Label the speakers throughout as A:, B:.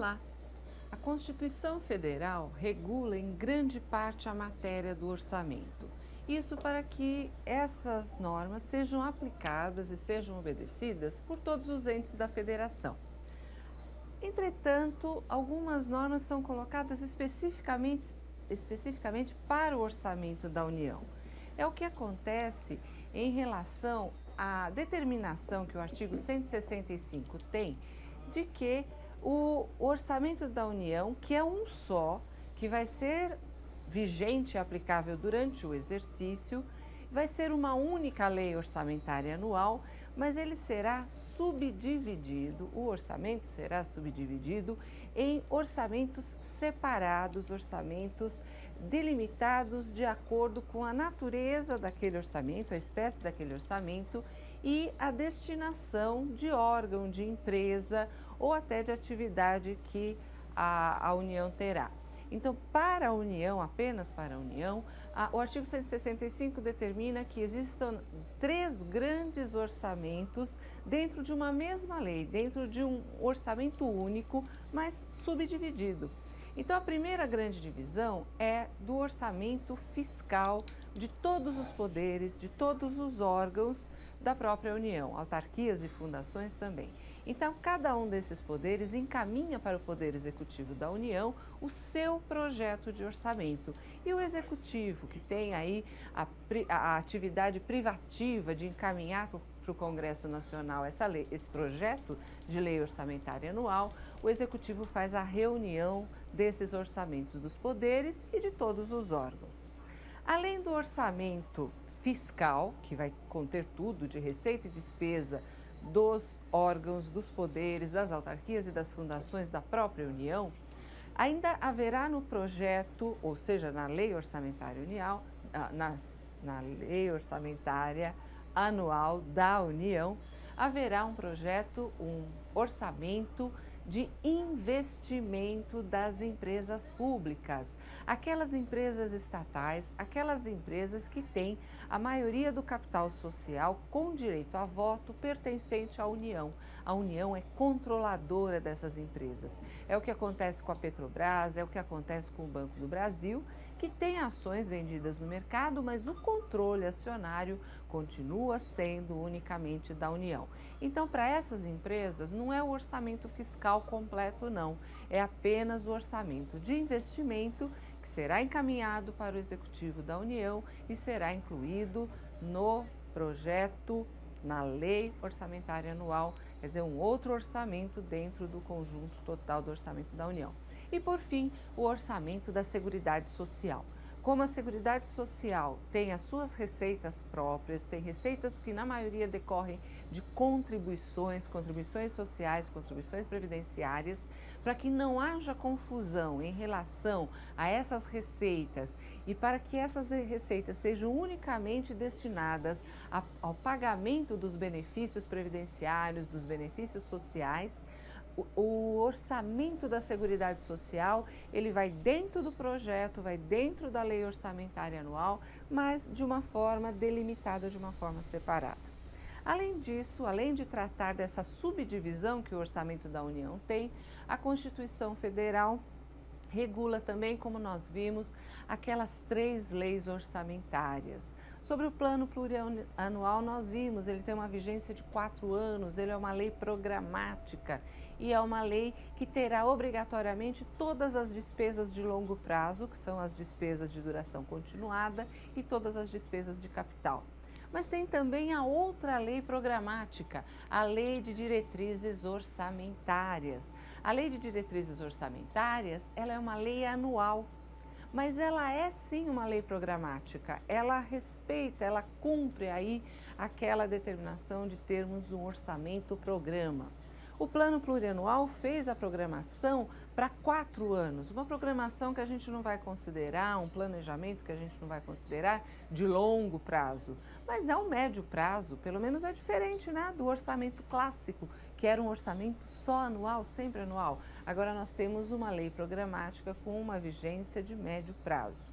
A: Olá! A Constituição Federal regula em grande parte a matéria do orçamento. Isso para que essas normas sejam aplicadas e sejam obedecidas por todos os entes da federação. Entretanto, algumas normas são colocadas especificamente para o orçamento da União. É o que acontece em relação à determinação que o artigo 165 tem de que o orçamento da União, que é um só, que vai ser vigente e aplicável durante o exercício, vai ser uma única lei orçamentária anual, mas ele será subdividido, o orçamento será subdividido em orçamentos separados, orçamentos delimitados de acordo com a natureza daquele orçamento, a espécie daquele orçamento e a destinação de órgão, de empresa ou até de atividade que a União terá. Então, para a União, apenas para a União, o artigo 165 determina que existam três grandes orçamentos dentro de uma mesma lei, dentro de um orçamento único, mas subdividido. Então, a primeira grande divisão é do orçamento fiscal de todos os poderes, de todos os órgãos da própria União, autarquias e fundações também. Então, cada um desses poderes encaminha para o Poder Executivo da União o seu projeto de orçamento. E o Executivo, que tem aí a atividade privativa de encaminhar para o Congresso Nacional esse projeto de lei orçamentária anual, o Executivo faz a reunião desses orçamentos dos poderes e de todos os órgãos. Além do orçamento fiscal, que vai conter tudo de receita e despesa dos órgãos, dos poderes, das autarquias e das fundações da própria União, ainda haverá no projeto, ou seja, na lei orçamentária anual, na lei orçamentária anual da União, haverá um projeto, um orçamento de investimento das empresas públicas, aquelas empresas estatais, aquelas empresas que têm a maioria do capital social com direito a voto pertencente à União. A União é controladora dessas empresas. É o que acontece com a Petrobras, é o que acontece com o Banco do Brasil, que tem ações vendidas no mercado, mas o controle acionário continua sendo unicamente da União. Então, para essas empresas, não é o orçamento fiscal completo, não. É apenas o orçamento de investimento que será encaminhado para o Executivo da União e será incluído no projeto, na lei orçamentária anual, quer dizer, um outro orçamento dentro do conjunto total do orçamento da União. E, por fim, o orçamento da Seguridade Social. Como a Seguridade Social tem as suas receitas próprias, tem receitas que na maioria decorrem de contribuições sociais, contribuições previdenciárias, para que não haja confusão em relação a essas receitas e para que essas receitas sejam unicamente destinadas ao pagamento dos benefícios previdenciários, dos benefícios sociais, o orçamento da Seguridade Social, ele vai dentro do projeto, vai dentro da lei orçamentária anual, mas de uma forma delimitada, de uma forma separada. Além disso, além de tratar dessa subdivisão que o orçamento da União tem, a Constituição Federal regula também, como nós vimos, aquelas três leis orçamentárias. Sobre o plano plurianual, nós vimos, ele tem uma vigência de 4 anos, ele é uma lei programática e é uma lei que terá obrigatoriamente todas as despesas de longo prazo, que são as despesas de duração continuada, e todas as despesas de capital. Mas tem também a outra lei programática, a Lei de Diretrizes Orçamentárias. A Lei de Diretrizes Orçamentárias, ela é uma lei anual, mas ela é sim uma lei programática. Ela respeita, ela cumpre aí aquela determinação de termos um orçamento-programa. O plano plurianual fez a programação para 4 anos, uma programação que a gente não vai considerar, um planejamento que a gente não vai considerar de longo prazo, mas é um médio prazo, pelo menos é diferente, né, do orçamento clássico, que era um orçamento só anual, sempre anual. Agora nós temos uma lei programática com uma vigência de médio prazo.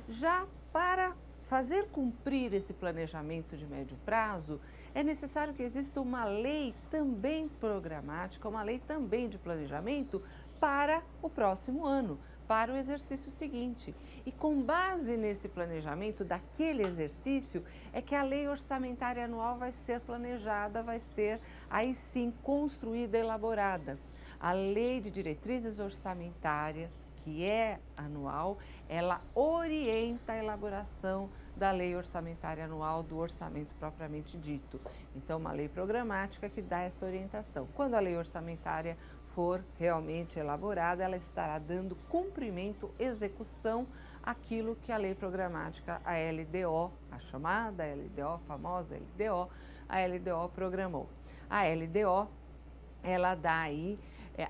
A: Já para fazer cumprir esse planejamento de médio prazo, é necessário que exista uma lei também programática, uma lei também de planejamento para o próximo ano, para o exercício seguinte. E com base nesse planejamento daquele exercício é que a lei orçamentária anual vai ser planejada, vai ser aí sim construída, elaborada. A lei de diretrizes orçamentárias, que é anual, ela orienta a elaboração da lei orçamentária anual, do orçamento propriamente dito. Então, uma lei programática que dá essa orientação. Quando a lei orçamentária for realmente elaborada, ela estará dando cumprimento, execução àquilo que a lei programática, a LDO, a chamada LDO, a famosa LDO, a LDO programou. A LDO, ela dá aí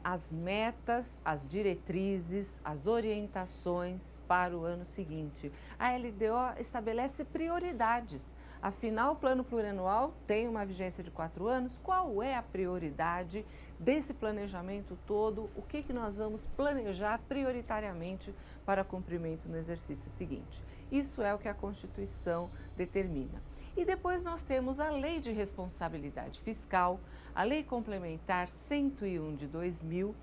A: as metas, as diretrizes, as orientações para o ano seguinte. A LDO estabelece prioridades. Afinal, o plano plurianual tem uma vigência de 4 anos. Qual é a prioridade desse planejamento todo? O que nós vamos planejar prioritariamente para cumprimento no exercício seguinte? Isso é o que a Constituição determina. E depois nós temos a Lei de Responsabilidade Fiscal, a Lei Complementar 101 de 2000,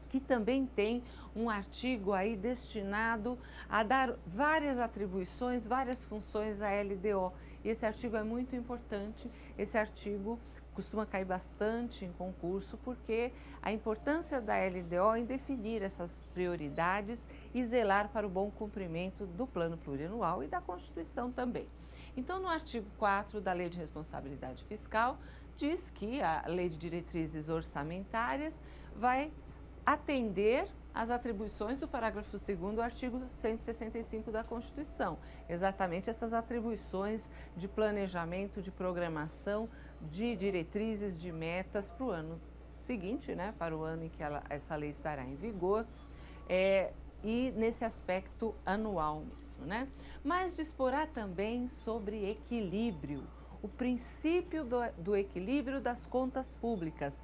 A: que também tem um artigo aí destinado a dar várias atribuições, várias funções à LDO. E esse artigo é muito importante, esse artigo costuma cair bastante em concurso, porque a importância da LDO em definir essas prioridades e zelar para o bom cumprimento do Plano Plurianual e da Constituição também. Então, no artigo 4 da Lei de Responsabilidade Fiscal, diz que a Lei de Diretrizes Orçamentárias vai atender às atribuições do parágrafo 2º do artigo 165 da Constituição. Exatamente essas atribuições de planejamento, de programação, de diretrizes, de metas para o ano seguinte, né, para o ano em que essa lei estará em vigor, e nesse aspecto anual mesmo, né? Mas disporá também sobre equilíbrio, o princípio do equilíbrio das contas públicas.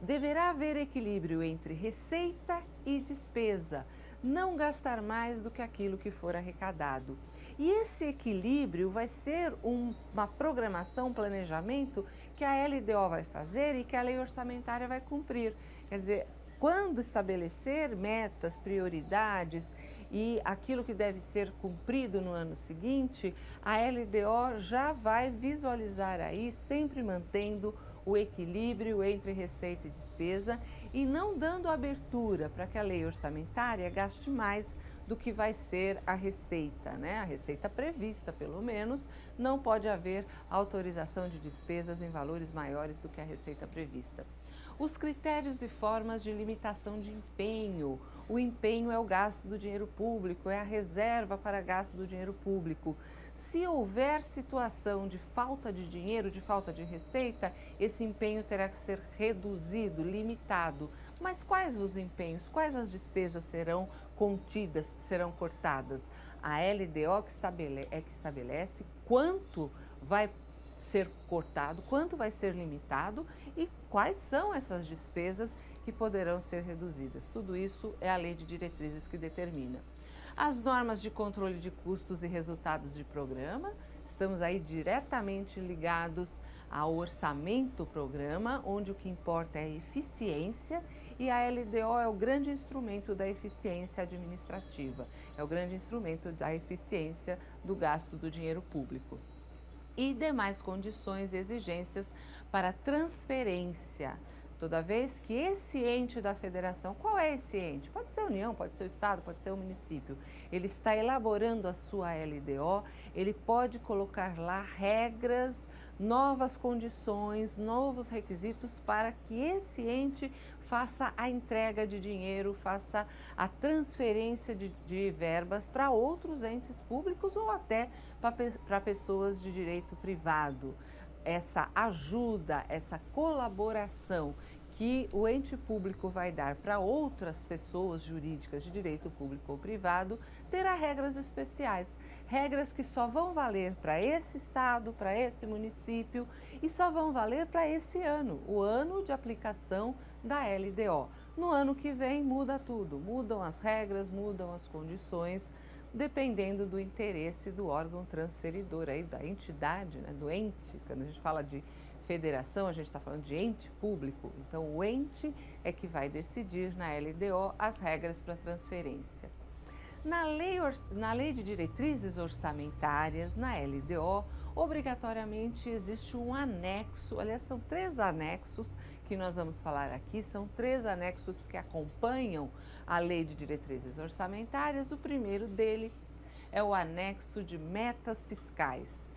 A: Deverá haver equilíbrio entre receita e despesa, não gastar mais do que aquilo que for arrecadado. E esse equilíbrio vai ser uma programação, um planejamento que a LDO vai fazer e que a lei orçamentária vai cumprir. Quer dizer, quando estabelecer metas, prioridades e aquilo que deve ser cumprido no ano seguinte, a LDO já vai visualizar aí, sempre mantendo o equilíbrio entre receita e despesa e não dando abertura para que a lei orçamentária gaste mais do que vai ser a receita, né? A receita prevista, pelo menos, não pode haver autorização de despesas em valores maiores do que a receita prevista. Os critérios e formas de limitação de empenho. O empenho é o gasto do dinheiro público, é a reserva para gasto do dinheiro público. Se houver situação de falta de dinheiro, de falta de receita, esse empenho terá que ser reduzido, limitado. Mas quais os empenhos, quais as despesas serão contidas, serão cortadas? A LDO que estabelece quanto vai ser cortado, quanto vai ser limitado e quais são essas despesas que poderão ser reduzidas. Tudo isso é a Lei de Diretrizes que determina. As normas de controle de custos e resultados de programa, estamos aí diretamente ligados ao orçamento-programa, onde o que importa é a eficiência e a LDO é o grande instrumento da eficiência administrativa, é o grande instrumento da eficiência do gasto do dinheiro público. E demais condições e exigências para transferência. Toda vez que esse ente da federação, qual é esse ente? Pode ser a União, pode ser o Estado, pode ser o município. Ele está elaborando a sua LDO, ele pode colocar lá regras, novas condições, novos requisitos para que esse ente faça a entrega de dinheiro, faça a transferência de verbas para outros entes públicos ou até para pessoas de direito privado. Essa ajuda, essa colaboração que o ente público vai dar para outras pessoas jurídicas de direito público ou privado, terá regras especiais, regras que só vão valer para esse estado, para esse município e só vão valer para esse ano, o ano de aplicação da LDO. No ano que vem muda tudo, mudam as regras, mudam as condições, dependendo do interesse do órgão transferidor, aí, da entidade, né, do ente, quando a gente fala de federação, a gente está falando de ente público, então o ente é que vai decidir na LDO as regras para transferência. Na lei de diretrizes orçamentárias, na LDO, obrigatoriamente existe um anexo, aliás, são 3 anexos que nós vamos falar aqui, são 3 anexos que acompanham a lei de diretrizes orçamentárias. O primeiro deles é o anexo de metas fiscais.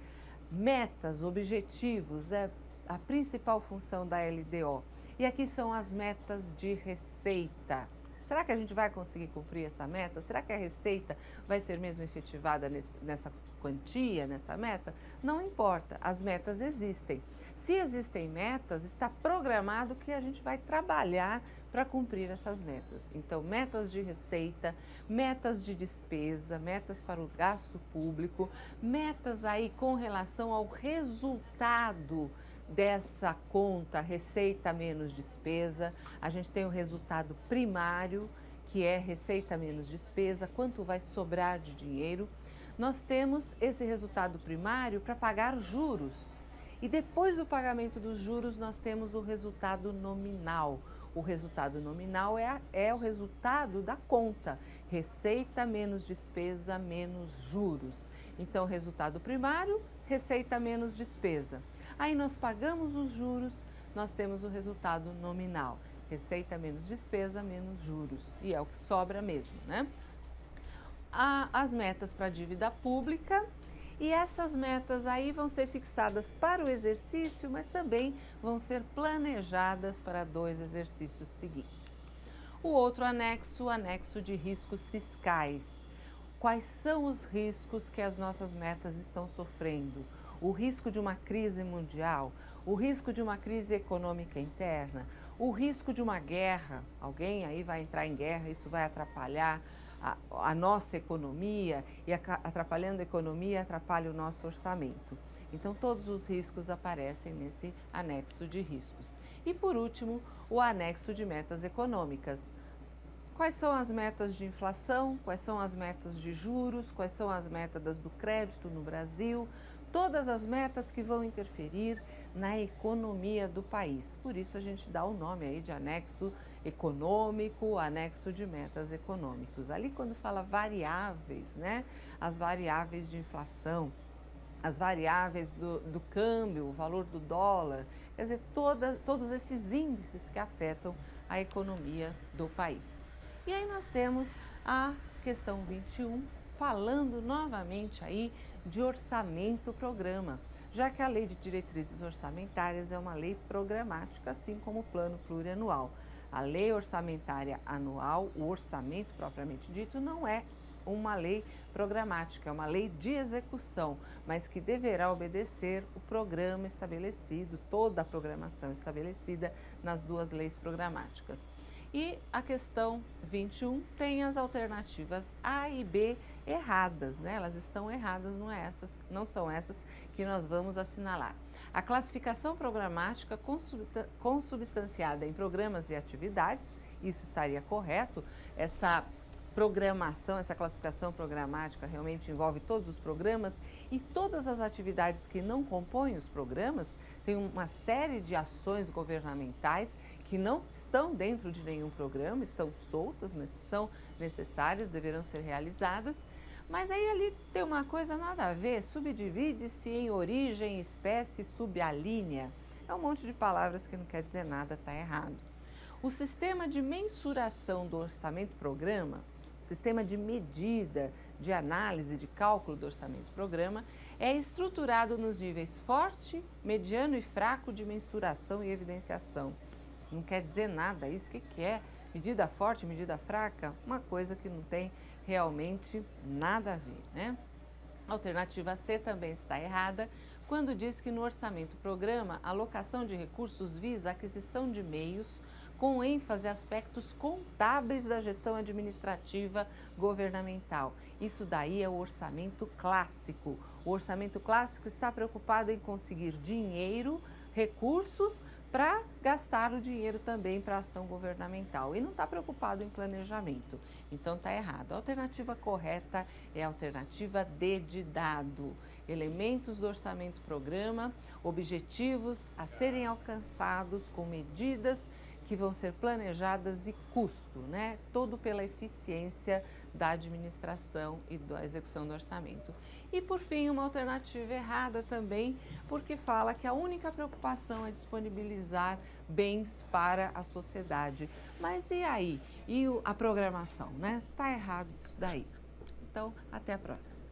A: Metas, objetivos, é a principal função da LDO. E aqui são as metas de receita. Será que a gente vai conseguir cumprir essa meta? Será que a receita vai ser mesmo efetivada nessa quantia, nessa meta? Não importa, as metas existem. Se existem metas, está programado que a gente vai trabalhar para cumprir essas metas. Então, metas de receita, metas de despesa, metas para o gasto público, metas aí com relação ao resultado dessa conta, receita menos despesa. A gente tem o resultado primário, que é receita menos despesa, quanto vai sobrar de dinheiro. Nós temos esse resultado primário para pagar juros. E depois do pagamento dos juros, nós temos o resultado nominal. O resultado nominal é o resultado da conta, receita menos despesa menos juros. Então, resultado primário, receita menos despesa. Aí nós pagamos os juros, nós temos o resultado nominal, receita menos despesa menos juros, e é o que sobra mesmo, né? As metas para a dívida pública, e essas metas aí vão ser fixadas para o exercício, mas também vão ser planejadas para 2 exercícios seguintes. O outro anexo, o anexo de riscos fiscais. Quais são os riscos que as nossas metas estão sofrendo? O risco de uma crise mundial, o risco de uma crise econômica interna, o risco de uma guerra, alguém aí vai entrar em guerra, isso vai atrapalhar a nossa economia, e atrapalhando a economia, atrapalha o nosso orçamento. Então, todos os riscos aparecem nesse anexo de riscos. E, por último, o anexo de metas econômicas. Quais são as metas de inflação? Quais são as metas de juros? Quais são as metas do crédito no Brasil? Todas as metas que vão interferir na economia do país. Por isso a gente dá o nome aí de anexo econômico, anexo de metas econômicos. Ali quando fala variáveis, né? As variáveis de inflação, as variáveis do câmbio, o valor do dólar, quer dizer, todos esses índices que afetam a economia do país. E aí nós temos a questão 21, falando novamente aí de orçamento-programa, já que a Lei de Diretrizes Orçamentárias é uma lei programática, assim como o Plano Plurianual. A Lei Orçamentária Anual, o orçamento propriamente dito, não é uma lei programática, é uma lei de execução, mas que deverá obedecer o programa estabelecido, toda a programação estabelecida nas 2 leis programáticas. E a questão 21 tem as alternativas A e B erradas, né? Elas estão erradas, não são essas que nós vamos assinalar. A classificação programática consubstanciada em programas e atividades, isso estaria correto. Essa programação, essa classificação programática realmente envolve todos os programas e todas as atividades que não compõem os programas. Tem uma série de ações governamentais que não estão dentro de nenhum programa, estão soltas, mas que são necessárias, deverão ser realizadas. Mas aí ali tem uma coisa nada a ver, subdivide-se em origem, espécie, subalínea. É um monte de palavras que não quer dizer nada, está errado. O sistema de mensuração do orçamento-programa, o sistema de medida, de análise, de cálculo do orçamento-programa, é estruturado nos níveis forte, mediano e fraco de mensuração e evidenciação. Não quer dizer nada, isso que é? Medida forte, medida fraca? Uma coisa que não tem realmente nada a ver, né? A alternativa C também está errada, quando diz que no orçamento-programa a alocação de recursos visa a aquisição de meios com ênfase a aspectos contábeis da gestão administrativa governamental. Isso daí é o orçamento clássico. O orçamento clássico está preocupado em conseguir dinheiro, recursos, para gastar o dinheiro também para a ação governamental e não está preocupado em planejamento. Então está errado. A alternativa correta é a alternativa D de dado. elementos do orçamento-programa, objetivos a serem alcançados com medidas que vão ser planejadas e custo, né? Todo pela eficiência da administração e da execução do orçamento. E, por fim, uma alternativa errada também, porque fala que a única preocupação é disponibilizar bens para a sociedade. Mas e aí? E a programação, né? Tá errado isso daí. Então, até a próxima.